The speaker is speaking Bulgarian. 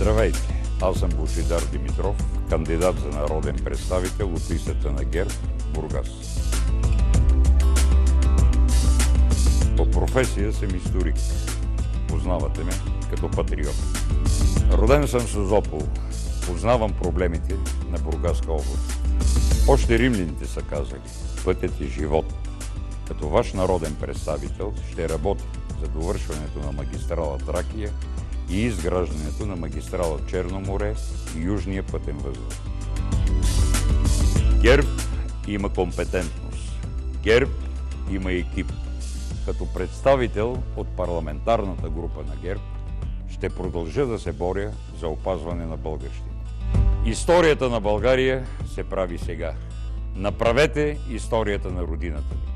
Здравейте! Аз съм Божидар Димитров, кандидат за народен представител от листата на ГЕРБ, Бургас. По професия съм историк. Познавате ме като патриот. Роден съм в Созопол. Познавам проблемите на Бургаска област. Още римляните са казали: пътят е живот. Като ваш народен представител ще работя за довършването на магистрала Тракия и изграждането на магистрала Черно море и Южния пътен възел. ГЕРБ има компетентност. ГЕРБ има екип. Като представител от парламентарната група на ГЕРБ ще продължа да се боря за опазване на българщина. Историята на България се прави сега. Направете историята на родината ни.